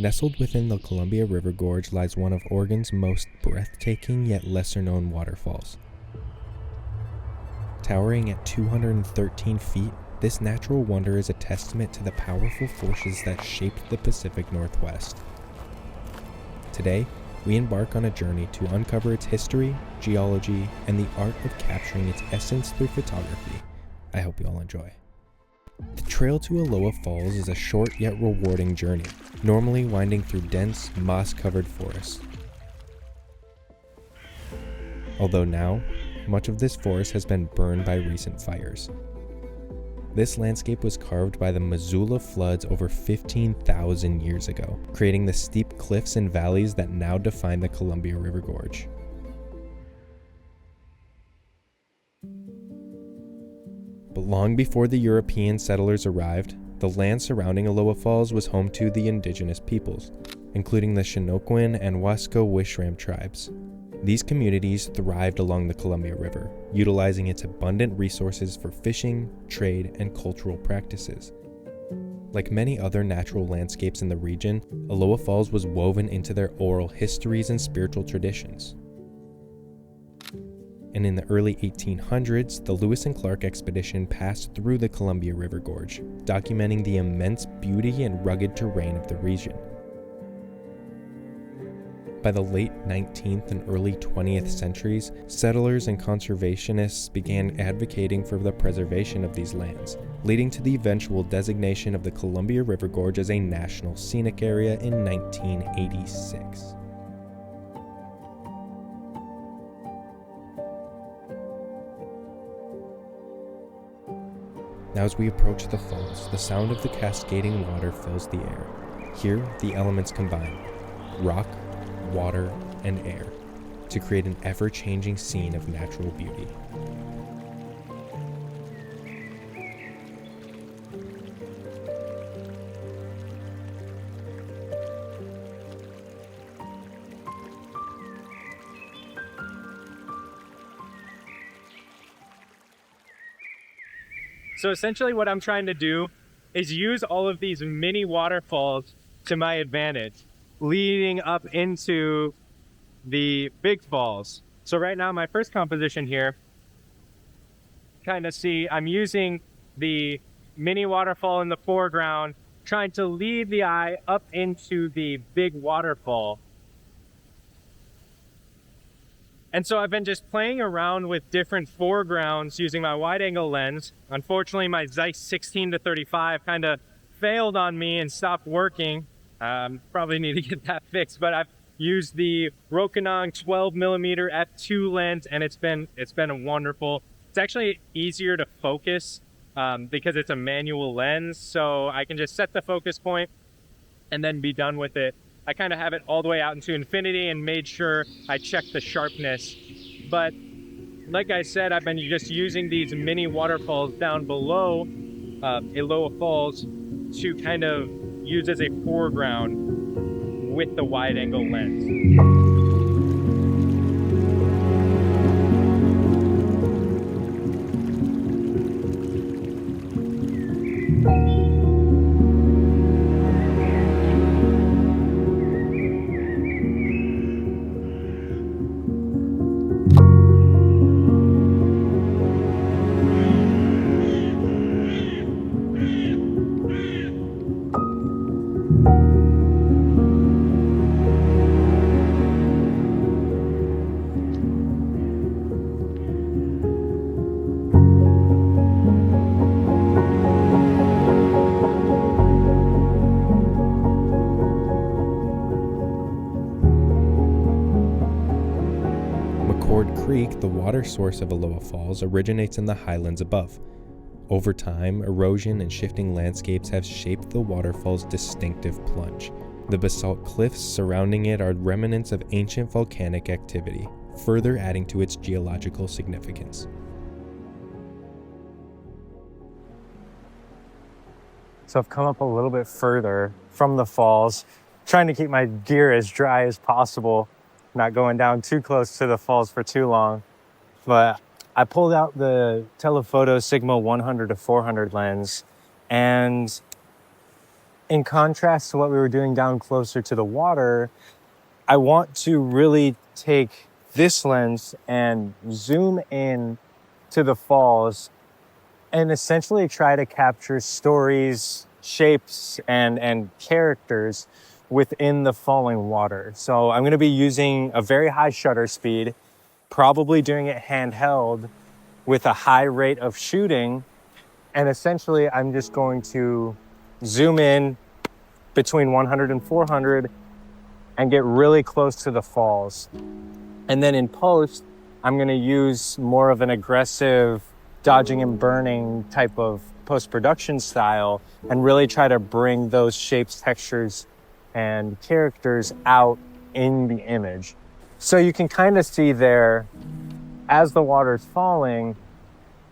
Nestled within the Columbia River Gorge lies one of Oregon's most breathtaking yet lesser-known waterfalls. Towering at 213 feet, this natural wonder is a testament to the powerful forces that shaped the Pacific Northwest. Today, we embark on a journey to uncover its history, geology, and the art of capturing its essence through photography. I hope you all enjoy. The trail to Elowah Falls is a short yet rewarding journey, normally winding through dense, moss-covered forests. Although now, much of this forest has been burned by recent fires. This landscape was carved by the Missoula floods over 15,000 years ago, creating the steep cliffs and valleys that now define the Columbia River Gorge. But long before the European settlers arrived, the land surrounding Elowah Falls was home to the indigenous peoples, including the Chinookwan and Wasco-Wishram tribes. These communities thrived along the Columbia River, utilizing its abundant resources for fishing, trade, and cultural practices. Like many other natural landscapes in the region, Elowah Falls was woven into their oral histories and spiritual traditions. And in the early 1800s, the Lewis and Clark expedition passed through the Columbia River Gorge, documenting the immense beauty and rugged terrain of the region. By the late 19th and early 20th centuries, settlers and conservationists began advocating for the preservation of these lands, leading to the eventual designation of the Columbia River Gorge as a National Scenic Area in 1986. Now as we approach the falls, the sound of the cascading water fills the air. Here, the elements combine: rock, water, and air, to create an ever-changing scene of natural beauty. So essentially what I'm trying to do is use all of these mini waterfalls to my advantage, leading up into the big falls. So right now, my first composition here, kind of see, I'm using the mini waterfall in the foreground, trying to lead the eye up into the big waterfall. And so I've been just playing around with different foregrounds using my wide angle lens. Unfortunately, my Zeiss 16-35 kind of failed on me and stopped working. Probably need to get that fixed, but I've used the Rokinon 12mm f2 lens, and it's been wonderful. It's actually easier to focus because it's a manual lens, so I can just set the focus point and then be done with it. I kind of have it all the way out into infinity and made sure I checked the sharpness. But like I said, I've been just using these mini waterfalls down below Elowah Falls to kind of use as a foreground with the wide angle lens. Creek, the water source of Elowah Falls, originates in the highlands above. Over time, erosion and shifting landscapes have shaped the waterfall's distinctive plunge. The basalt cliffs surrounding it are remnants of ancient volcanic activity, further adding to its geological significance. So I've come up a little bit further from the falls, trying to keep my gear as dry as possible, not going down too close to the falls for too long. But I pulled out the Telephoto Sigma 100-400 lens, and in contrast to what we were doing down closer to the water, I want to really take this lens and zoom in to the falls and essentially try to capture stories, shapes, and characters within the falling water. So I'm gonna be using a very high shutter speed, probably doing it handheld with a high rate of shooting. And essentially I'm just going to zoom in between 100 and 400 and get really close to the falls. And then in post, I'm gonna use more of an aggressive dodging and burning type of post-production style and really try to bring those shapes, textures, and characters out in the image. So you can kind of see there, as the water's falling,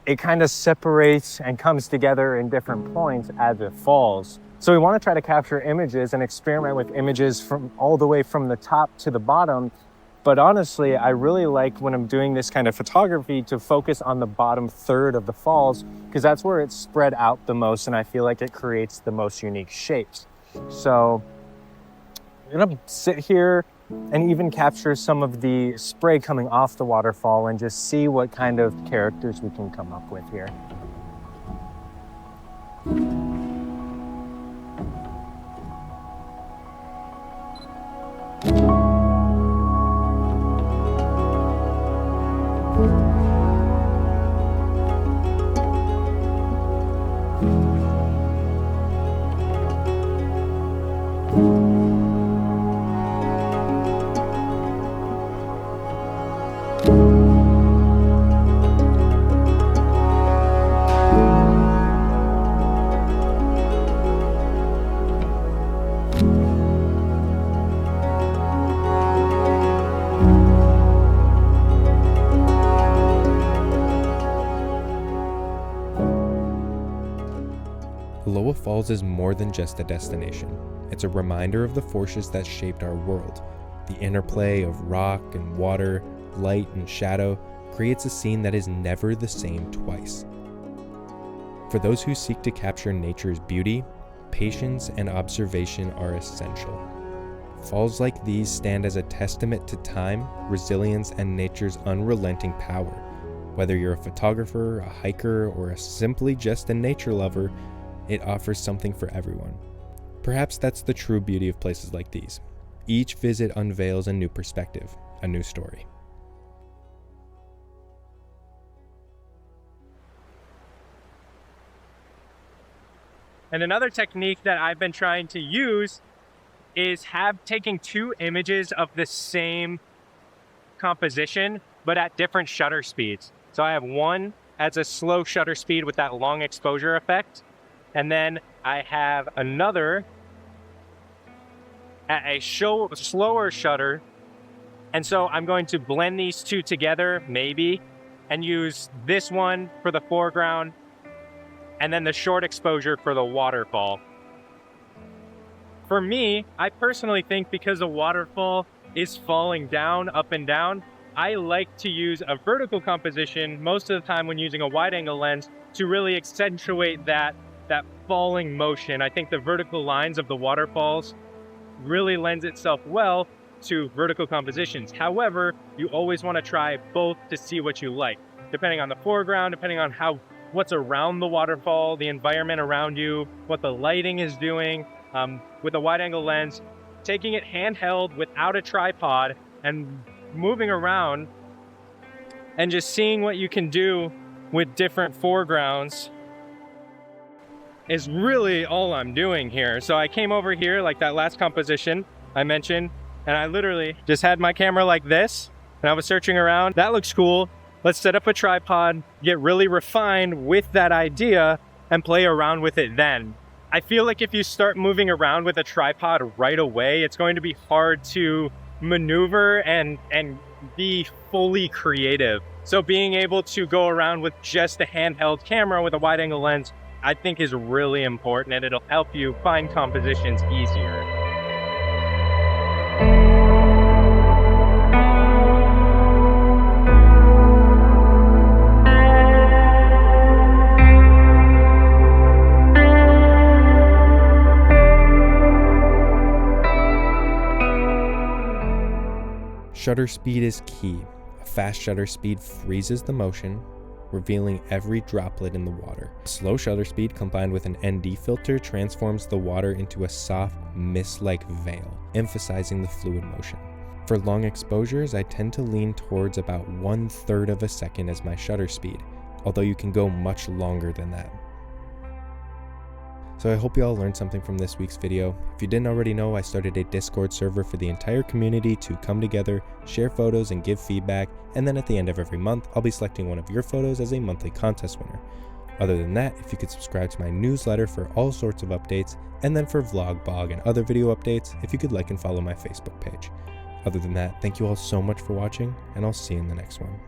it kind of separates and comes together in different points as it falls. So we want to try to capture images and experiment with images from all the way from the top to the bottom. But honestly, I really like when I'm doing this kind of photography to focus on the bottom third of the falls, because that's where it's spread out the most and I feel like it creates the most unique shapes. So I'm gonna sit here and even capture some of the spray coming off the waterfall and just see what kind of characters we can come up with here. Elowah Falls is more than just a destination. It's a reminder of the forces that shaped our world. The interplay of rock and water, light and shadow creates a scene that is never the same twice. For those who seek to capture nature's beauty, patience and observation are essential. Falls like these stand as a testament to time, resilience, and nature's unrelenting power. Whether you're a photographer, a hiker, or simply just a nature lover, it offers something for everyone. Perhaps that's the true beauty of places like these. Each visit unveils a new perspective, a new story. And another technique that I've been trying to use is taking two images of the same composition, but at different shutter speeds. So I have one at a slow shutter speed with that long exposure effect. And then I have another at a slower shutter. And so I'm going to blend these two together, maybe, and use this one for the foreground and then the short exposure for the waterfall. For me, I personally think because the waterfall is falling down, up and down, I like to use a vertical composition most of the time when using a wide angle lens to really accentuate that falling motion. I think the vertical lines of the waterfalls really lends itself well to vertical compositions. However, you always want to try both to see what you like, depending on the foreground, depending on what's around the waterfall, the environment around you, what the lighting is doing. With a wide angle lens, taking it handheld without a tripod and moving around and just seeing what you can do with different foregrounds is really all I'm doing here. So I came over here, like that last composition I mentioned, and I literally just had my camera like this, and I was searching around. That looks cool. Let's set up a tripod, get really refined with that idea, and play around with it then. I feel like if you start moving around with a tripod right away, it's going to be hard to maneuver and be fully creative. So being able to go around with just a handheld camera with a wide angle lens, I think is really important, and it'll help you find compositions easier. Shutter speed is key. A fast shutter speed freezes the motion, revealing every droplet in the water. Slow shutter speed combined with an ND filter transforms the water into a soft, mist-like veil, emphasizing the fluid motion. For long exposures, I tend to lean towards about 1/3 of a second as my shutter speed, although you can go much longer than that. So I hope you all learned something from this week's video. If you didn't already know, I started a Discord server for the entire community to come together, share photos, and give feedback, and then at the end of every month, I'll be selecting one of your photos as a monthly contest winner. Other than that, if you could subscribe to my newsletter for all sorts of updates, and then for vlog, blog, and other video updates, if you could like and follow my Facebook page. Other than that, thank you all so much for watching, and I'll see you in the next one.